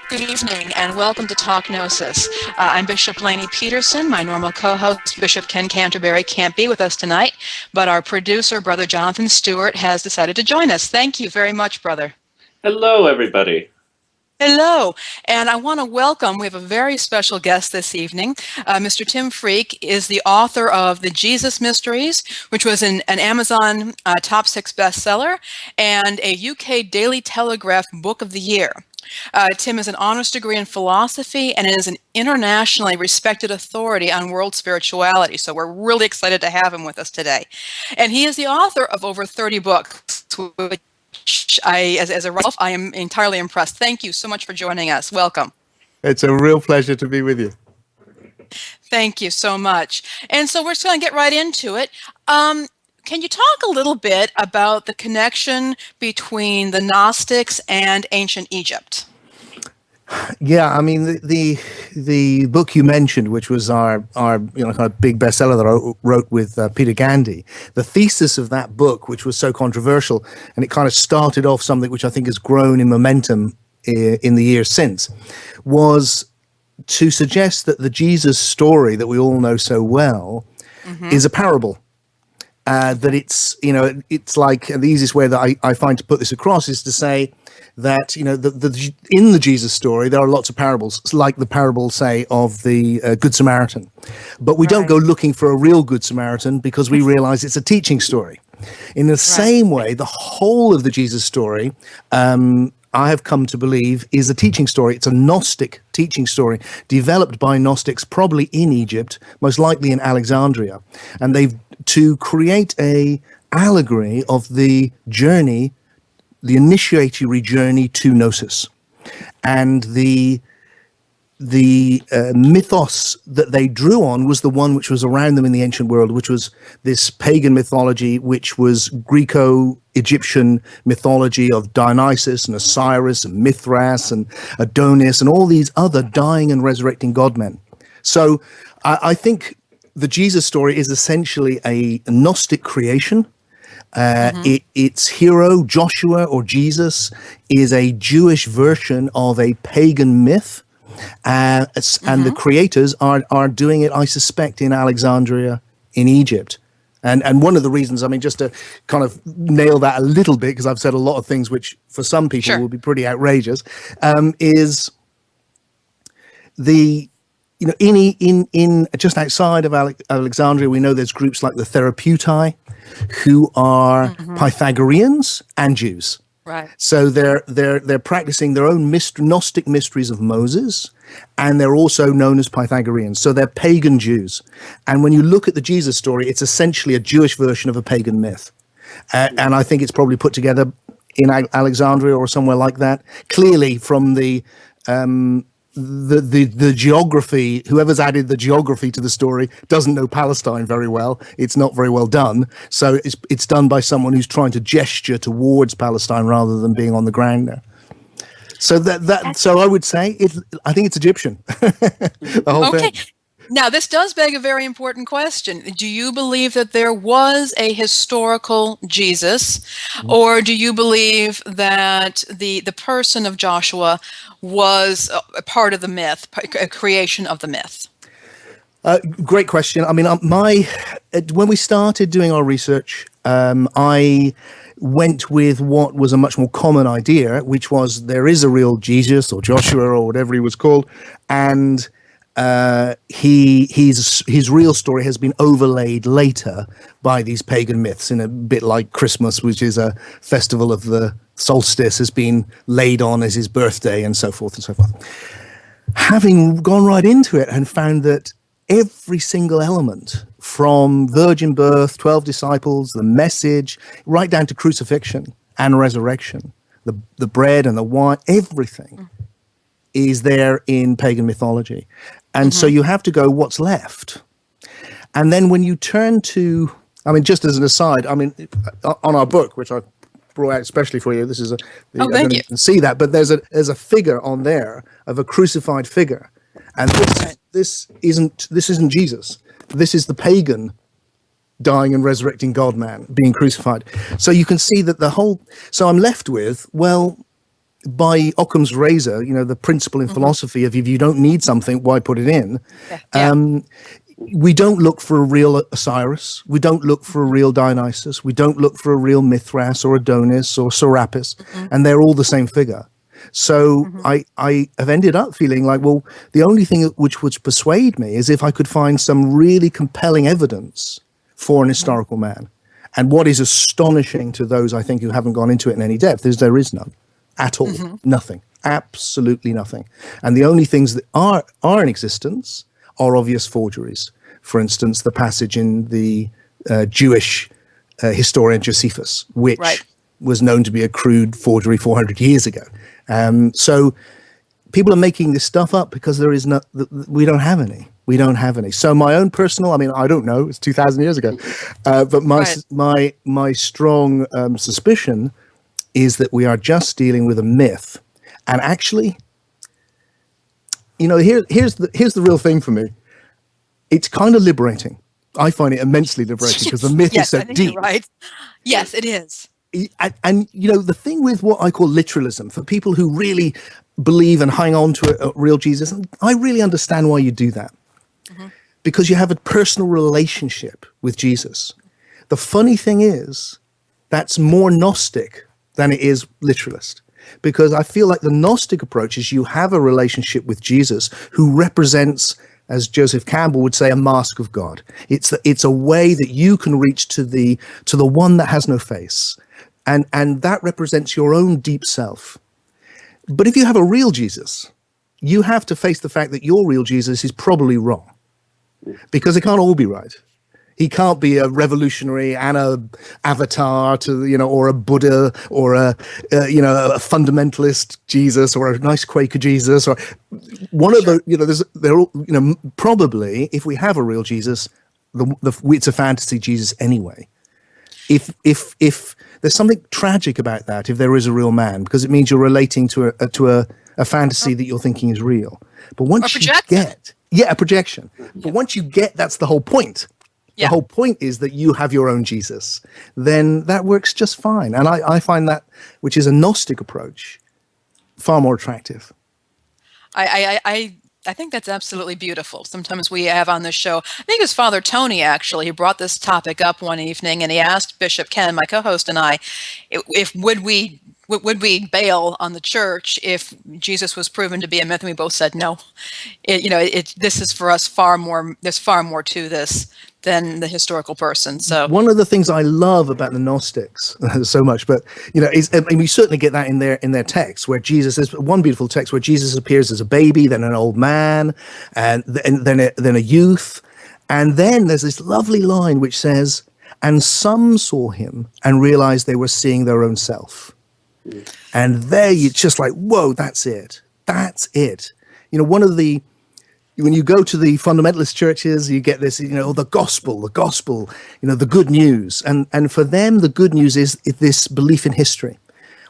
Good evening and welcome to Talk Gnosis. I'm Bishop Lainey Peterson. My normal co-host, Bishop Ken Canterbury, can't be with us tonight, but our producer, Brother Jonathan Stewart, has decided to join us. Thank you very much, brother. Hello, everybody. Hello, and I want to welcome, we have a very special guest this evening. Mr. Tim Freke is the author of The Jesus Mysteries, which was an Amazon top 6 bestseller and a UK Daily Telegraph Book of the Year. Tim has an honors degree in philosophy and is an internationally respected authority on world spirituality, so we're really excited to have him with us today. And he is the author of over 30 books, which as a Ralph, I am entirely impressed. Thank you so much for joining us. Welcome. It's a real pleasure to be with you. Thank you so much. And so we're just going to get right into it. Can you talk a little bit about the connection between the Gnostics and ancient Egypt? Yeah, I mean the book you mentioned, which was our kind of big bestseller that I wrote with Peter Gandy. The thesis of that book, which was so controversial, and it kind of started off something which I think has grown in momentum in the years since, was to suggest that the Jesus story that we all know so well is a parable. That it's like the easiest way that I find to put this across is to say that, in the Jesus story, there are lots of parables, like the parable, say, of the Good Samaritan. But we don't go looking for a real Good Samaritan because we realize it's a teaching story. In the same way, the whole of the Jesus story, I have come to believe, is a teaching story. It's a Gnostic teaching story developed by Gnostics, probably in Egypt, most likely in Alexandria. And they've to create a allegory of the journey, the initiatory journey to Gnosis. And the mythos that they drew on was the one which was around them in the ancient world, which was this pagan mythology, which was Greco-Egyptian mythology of Dionysus and Osiris and Mithras and Adonis and all these other dying and resurrecting godmen. So I think the Jesus story is essentially a Gnostic creation. Its hero, Joshua or Jesus, is a Jewish version of a pagan myth. And the creators are doing it, I suspect, in Alexandria, in Egypt. And one of the reasons, I mean, just to kind of nail that a little bit, because I've said a lot of things which for some people will be pretty outrageous, is the, in just outside of Alexandria, we know there's groups like the Therapeutai, who are Pythagoreans and Jews. Right. So they're practicing their own Gnostic mysteries of Moses, and they're also known as Pythagoreans. So they're pagan Jews. And when you look at the Jesus story, it's essentially a Jewish version of a pagan myth. And I think it's probably put together in Alexandria or somewhere like that. Clearly, from the geography, whoever's added the geography to the story doesn't know Palestine very well. It's not very well done. So it's done by someone who's trying to gesture towards Palestine rather than being on the ground there. So so I would say I think it's Egyptian. The whole thing. Now, this does beg a very important question. Do you believe that there was a historical Jesus, or do you believe that the person of Joshua was a part of the myth, a creation of the myth? Great question. I mean, when we started doing our research, I went with what was a much more common idea, which was there is a real Jesus or Joshua or whatever he was called, and his real story has been overlaid later by these pagan myths, in a bit like Christmas, which is a festival of the solstice, has been laid on as his birthday, and so forth and so forth. Having gone right into it and found that every single element, from virgin birth, 12 disciples, the message, right down to crucifixion and resurrection, the bread and the wine, everything is there in pagan mythology. And so you have to go, what's left? And then when you turn to, I mean, just as an aside, I mean, on our book, which I brought out especially for you, this is I don't know if you can see that, but there's a figure on there of a crucified figure. And this isn't Jesus. This is the pagan dying and resurrecting God-man being crucified. So you can see that so I'm left with, well, by Occam's razor, the principle in philosophy of if you don't need something, why put it in? Yeah. We don't look for a real Osiris. We don't look for a real Dionysus. We don't look for a real Mithras or Adonis or Serapis, and they're all the same figure. So I have ended up feeling like, well, the only thing which would persuade me is if I could find some really compelling evidence for an historical man. And what is astonishing to those, I think, who haven't gone into it in any depth is there is none at all. Nothing. Absolutely nothing. And the only things that are in existence are obvious forgeries. For instance, the passage in the Jewish historian Josephus, which was known to be a crude forgery 400 years ago. So people are making this stuff up because we don't have any. We don't have any. So my own personal, I don't know, it's 2,000 years ago, but my strong suspicion is that we are just dealing with a myth. And actually, here's the real thing for me. It's kind of liberating. I find it immensely liberating because the myth is so deep. Right. Yes, it is. And the thing with what I call literalism, for people who really believe and hang on to a real Jesus, I really understand why you do that. Because you have a personal relationship with Jesus. The funny thing is, that's more Gnostic than it is literalist. Because I feel like the Gnostic approach is you have a relationship with Jesus who represents, as Joseph Campbell would say, a mask of God. It's a way that you can reach to the one that has no face. And that represents your own deep self. But if you have a real Jesus, you have to face the fact that your real Jesus is probably wrong. Because it can't all be right. He can't be a revolutionary and a avatar or a Buddha or a fundamentalist Jesus or a nice Quaker Jesus or one of the, they're all, probably if we have a real Jesus, it's a fantasy Jesus anyway. If there's something tragic about that, if there is a real man, because it means you're relating to a fantasy that you're thinking is real. But once you get, a projection. But once you get, that's the whole point. The whole point is that you have your own Jesus. Then that works just fine. And I find that, which is a Gnostic approach, far more attractive. I think that's absolutely beautiful. Sometimes we have on this show, I think it was Father Tony actually, who brought this topic up one evening, and he asked Bishop Ken, my co-host, and I, if would we bail on the church if Jesus was proven to be a myth? And we both said no. This is for us far more. There's far more to this than the historical person. So one of the things I love about the Gnostics so much, but we certainly get that in their text where Jesus is one beautiful text where Jesus appears as a baby, then an old man, and then a youth, and then there's this lovely line which says, "And some saw him and realized they were seeing their own self." And there you're just like, whoa, that's it. That's it. When you go to the fundamentalist churches, you get this, the gospel, the good news. And for them, the good news is this belief in history.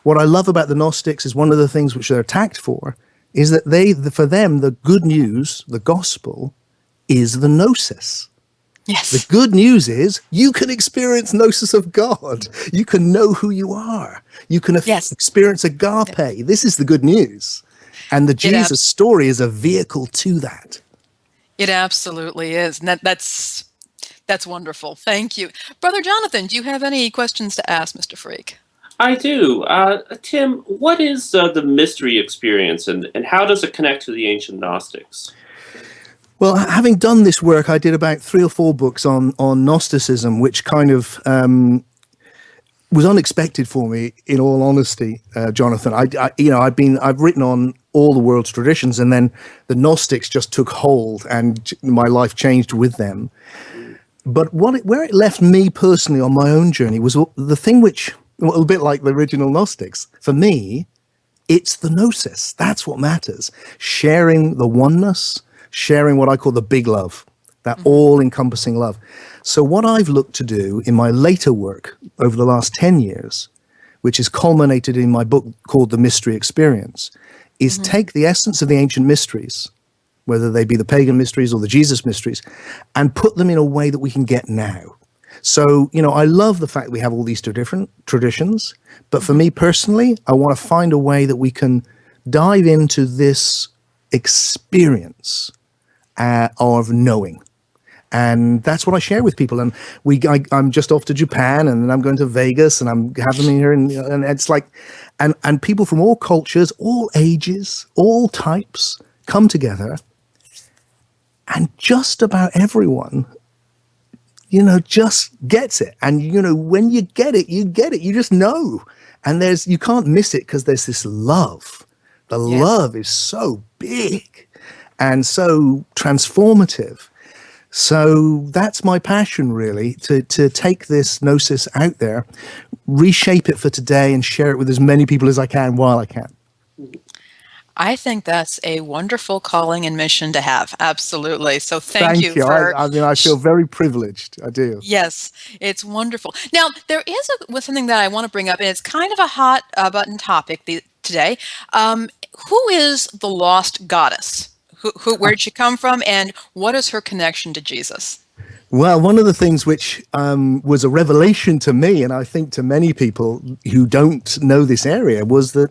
What I love about the Gnostics is one of the things which they're attacked for is that for them, the good news, the gospel, is the gnosis. Yes. The good news is you can experience gnosis of God. You can know who you are. You can experience agape. Yes. This is the good news. And the Jesus story is a vehicle to that. It absolutely is. And that's wonderful. Thank you. Brother Jonathan, do you have any questions to ask Mr. Freke? I do. Tim, what is the mystery experience and how does it connect to the ancient Gnostics? Well, having done this work, I did about 3 or 4 books on Gnosticism, which kind of was unexpected for me, in all honesty, Jonathan. I've written on all the world's traditions, and then the Gnostics just took hold, and my life changed with them. But where it left me personally on my own journey was the thing which, a bit like the original Gnostics, for me, it's the gnosis. That's what matters. Sharing the oneness, sharing what I call the big love, that all-encompassing love. So what I've looked to do in my later work over the last 10 years, which is culminated in my book called The Mystery Experience, is take the essence of the ancient mysteries, whether they be the pagan mysteries or the Jesus mysteries, and put them in a way that we can get now. So, I love the fact that we have all these two different traditions, but for me personally, I want to find a way that we can dive into this experience of knowing. And that's what I share with people. And I'm just off to Japan, and then I'm going to Vegas, and I'm having them here, and it's like, and people from all cultures, all ages, all types come together, and just about everyone, just gets it. And, when you get it, you just know. And you can't miss it because there's this love. The love is so big and so transformative. So that's my passion, really, to take this Gnosis out there, reshape it for today, and share it with as many people as I can while I can. I think that's a wonderful calling and mission to have. Absolutely. So thank you. I feel very privileged. I do. Yes, it's wonderful. Now, there is something that I want to bring up, and it's kind of a hot button topic today. Who is the lost goddess? Where did she come from, and what is her connection to Jesus? Well, one of the things which was a revelation to me, and I think to many people who don't know this area, was that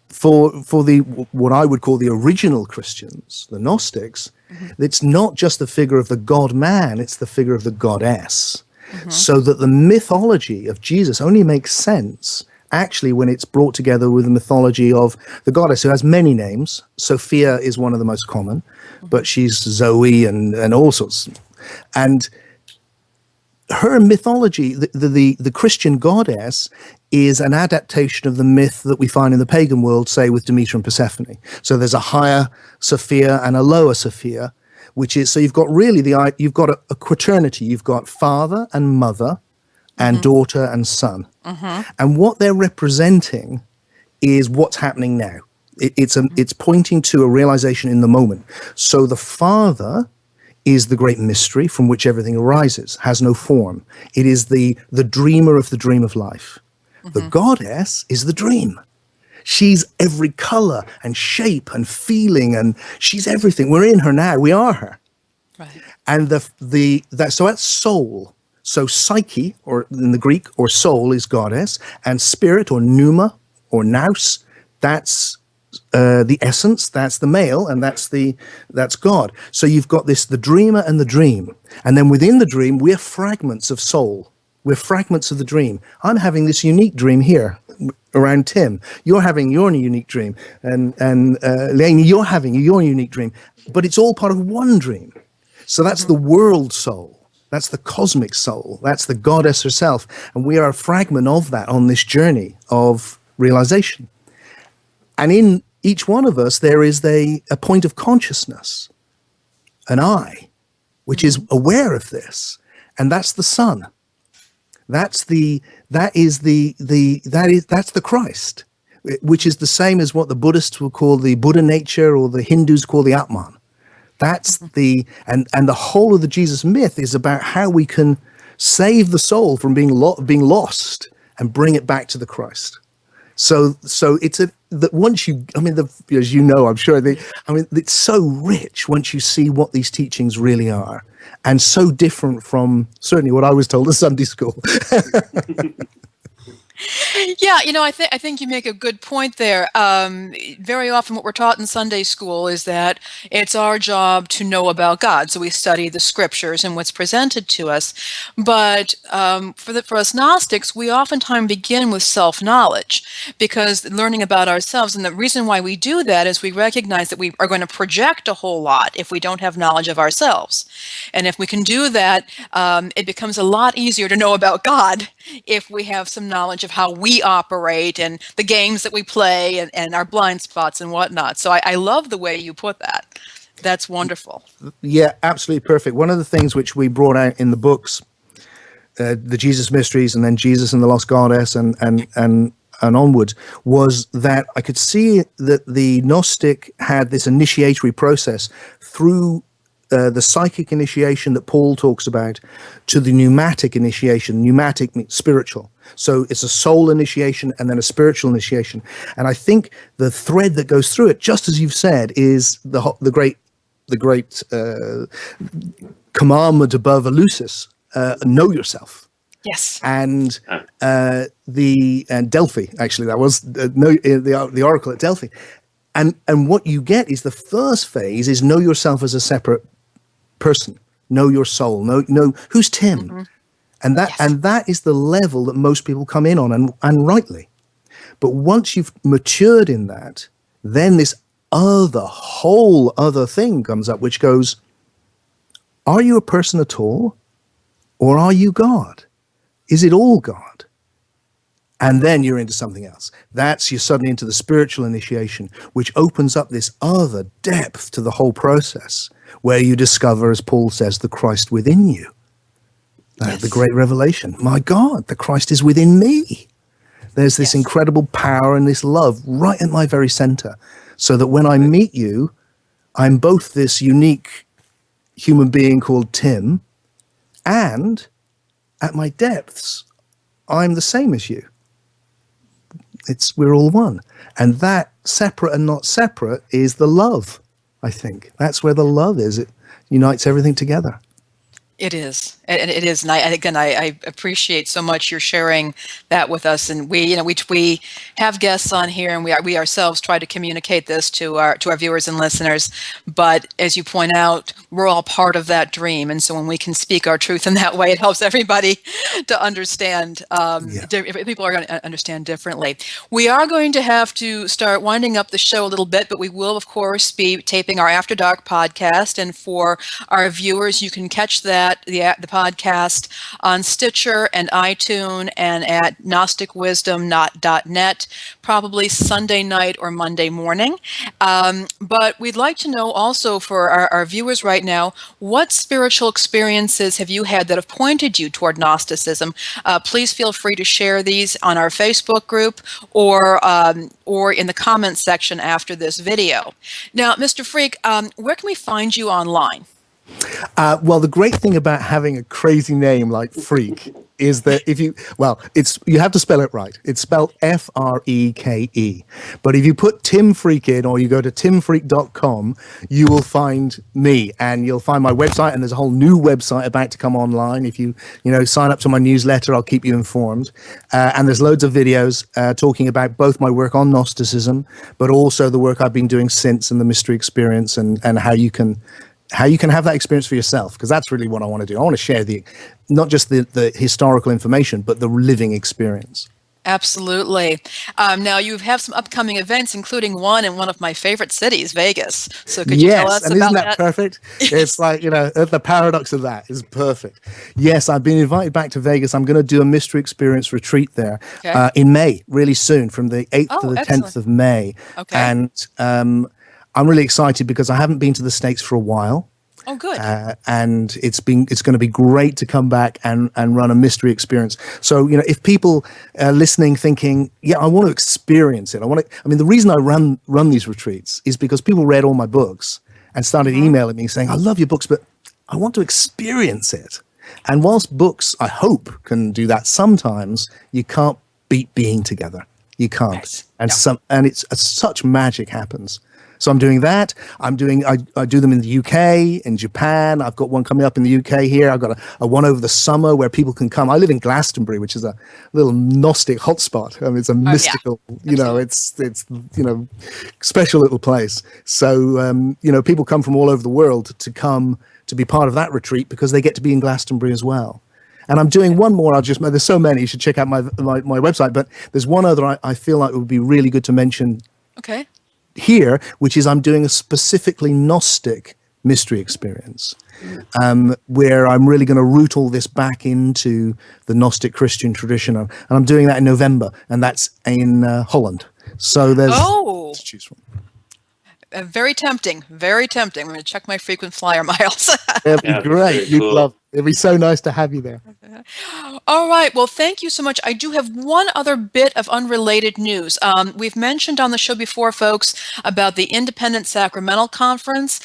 for the what I would call the original Christians, the Gnostics, it's not just the figure of the God-man, it's the figure of the goddess. So that the mythology of Jesus only makes sense actually when it's brought together with the mythology of the goddess, who has many names. Sophia is one of the most common, but she's Zoe and all sorts. And her mythology, the Christian goddess, is an adaptation of the myth that we find in the pagan world, say with Demeter and Persephone. So there's a higher Sophia and a lower Sophia, which is, so you've got really you've got a quaternity. You've got father and mother and daughter and son. And what they're representing is what's happening now. It's pointing to a realization in the moment. So the father is the great mystery from which everything arises, has no form. It is the dreamer of the dream of life. The goddess is the dream. She's every color and shape and feeling, and she's everything. We're in her now. We are her. Right. And so that's soul. So psyche, or in the Greek, or soul, is goddess, and spirit, or pneuma, or nous, that's the essence, that's the male, and that's God. So you've got the dreamer and the dream, and then within the dream we're fragments of soul. We're fragments of the dream. I'm having this unique dream here around Tim. You're having your unique dream, and Lainey, you're having your unique dream. But it's all part of one dream. So that's the world soul. That's the cosmic soul. That's the goddess herself. And we are a fragment of that on this journey of realization. And in each one of us, there is a point of consciousness, an I, which is aware of this. And that's the sun. That's the Christ, which is the same as what the Buddhists will call the Buddha nature, or the Hindus call the Atman. That's and the whole of the Jesus myth is about how we can save the soul from being lost and bring it back to the Christ. So it's that once you, as you know, I'm sure it's so rich once you see what these teachings really are, and so different from certainly what I was told at Sunday school. Yeah, I think you make a good point there. Very often what we're taught in Sunday school is that it's our job to know about God. So we study the scriptures and what's presented to us. But for us Gnostics, we oftentimes begin with self-knowledge, because learning about ourselves, and the reason why we do that is we recognize that we are going to project a whole lot if we don't have knowledge of ourselves. And if we can do that, it becomes a lot easier to know about God if we have some knowledge of how we operate and the games that we play and our blind spots and whatnot. So I love the way you put that. That's wonderful. Yeah, absolutely perfect. One of the things which we brought out in the books, the Jesus Mysteries, and then Jesus and the Lost Goddess, and onwards, was that I could see that the Gnostic had this initiatory process through the psychic initiation that Paul talks about, to the pneumatic initiation. Pneumatic means spiritual. So it's a soul initiation and then a spiritual initiation. And I think the thread that goes through it, just as you've said, is the great commandment above Eleusis, know yourself. Yes. And Delphi, actually, that was the oracle at Delphi. And what you get is the first phase is know yourself as a separate person, know your soul, know who's Tim. Mm-hmm. And that is the level that most people come in on, and rightly. But once you've matured in that, then this whole other thing comes up, which goes, are you a person at all? Or are you God? Is it all God? And then you're into something else. You're suddenly into the spiritual initiation, which opens up this other depth to the whole process, where you discover, as Paul says, the Christ within you. Yes. The great revelation. My God, the Christ is within me. There's this incredible power and this love right at my very center. So that when I meet you, I'm both this unique human being called Tim, and at my depths, I'm the same as you. We're all one. And that separate and not separate is the love, I think. That's where the love is. It unites everything together. It is. And it is. And I appreciate so much you're sharing that with us. And we have guests on here, and we ourselves try to communicate this to our viewers and listeners. But as you point out, we're all part of that dream. And so when we can speak our truth in that way, it helps everybody to understand. People are going to understand differently. We are going to have to start winding up the show a little bit, but we will, of course, be taping our After Dark podcast. And for our viewers, you can catch the podcast on Stitcher and iTunes and at GnosticWisdom.net, probably Sunday night or Monday morning. But we'd like to know also for our viewers right now, what spiritual experiences have you had that have pointed you toward Gnosticism? Please feel free to share these on our Facebook group or in the comments section after this video. Now, Mr. Freke, where can we find you online? Well, the great thing about having a crazy name like Freke is that you have to spell it right. It's spelled Freke. But if you put Tim Freke in, or you go to timfreke.com, you will find me, and you'll find my website, and there's a whole new website about to come online. If you sign up to my newsletter, I'll keep you informed. And there's loads of videos talking about both my work on Gnosticism, but also the work I've been doing since, and the mystery experience, and how you can have that experience for yourself, because that's really what I want to do. I want to share not just the historical information, but the living experience. Absolutely. Now, you have some upcoming events, including one in one of my favorite cities, Vegas. So could you tell us about that? Yes, and isn't that perfect? It's like, the paradox of that is perfect. Yes, I've been invited back to Vegas. I'm going to do a mystery experience retreat there in May, really soon, from the 8th to the 10th of May. Okay. And I'm really excited because I haven't been to the States for a while. Oh, good. And it's going to be great to come back and run a mystery experience. So, if people are listening thinking, I want to experience it. The reason I run these retreats is because people read all my books and started emailing me saying, I love your books, but I want to experience it. And whilst books, I hope, can do that sometimes, you can't beat being together. You can't. Yes. And it's such magic happens. So I'm doing that. I do them in the UK, in Japan. I've got one coming up in the UK here. I've got a one over the summer where people can come. I live in Glastonbury, which is a little Gnostic hotspot. It's a mystical, it's special little place. So, people come from all over the world to come to be part of that retreat because they get to be in Glastonbury as well. And I'm doing one more. There's so many. You should check out my website. But there's one other I feel like it would be really good to mention. Okay. Here, which is I'm doing a specifically Gnostic mystery experience, where I'm really going to root all this back into the Gnostic Christian tradition, and I'm doing that in November, and that's in Holland. So there's to choose from. Very tempting. Very tempting. I'm going to check my frequent flyer miles. It'd be great. You'd love it. It'd be so nice to have you there. All right. Well, thank you so much. I do have one other bit of unrelated news. We've mentioned on the show before, folks, about the Independent Sacramental Conference.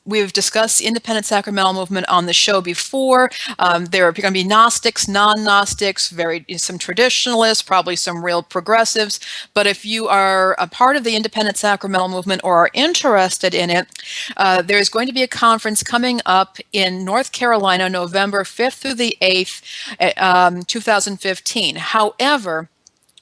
We've discussed the Independent Sacramental movement on the show before. There are going to be Gnostics, non-Gnostics, some traditionalists, probably some real progressives. But if you are a part of the Independent Sacramental movement or are interested in it, there's going to be a conference coming up in North Carolina Carolina, November 5th through the 8th, 2015. However,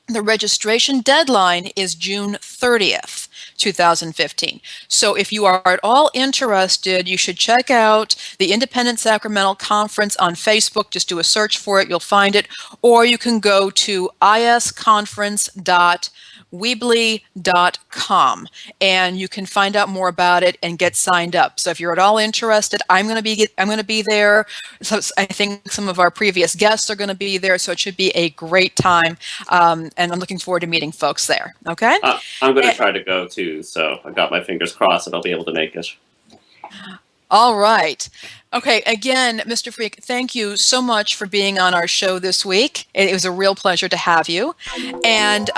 the registration deadline is June 30th, 2015. So if you are at all interested, you should check out the Independent Sacramental Conference on Facebook. Just do a search for it, you'll find it. Or you can go to isconference.weebly.com and you can find out more about it and get signed up. So if you're at all interested, I'm going to be there. So I think some of our previous guests are going to be there, so it should be a great time. And I'm looking forward to meeting folks there. Okay. I'm going to try to go too. So I got my fingers crossed that I'll be able to make it. All right. Okay. Again, Mr. Freke, thank you so much for being on our show this week. It was a real pleasure to have you. And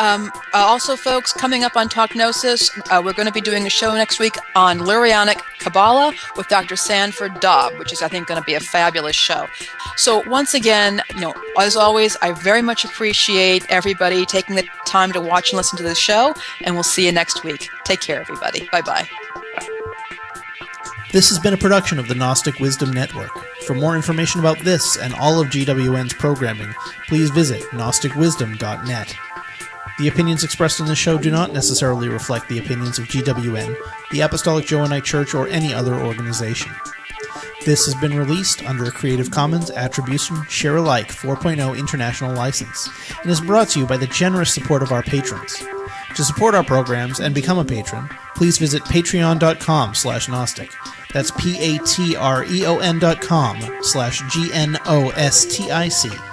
also, folks, coming up on Talk Gnosis, we're going to be doing a show next week on Lurianic Kabbalah with Dr. Sanford Dobb, which is, I think, going to be a fabulous show. So once again, as always, I very much appreciate everybody taking the time to watch and listen to the show, and we'll see you next week. Take care, everybody. Bye-bye. This has been a production of the Gnostic Wisdom Network. For more information about this and all of GWN's programming, please visit gnosticwisdom.net. The opinions expressed on this show do not necessarily reflect the opinions of GWN, the Apostolic Johannite Church, or any other organization. This has been released under a Creative Commons Attribution Share Alike 4.0 International License and is brought to you by the generous support of our patrons. To support our programs and become a patron, please visit patreon.com/Gnostic. That's patreon.com/GNOSTIC.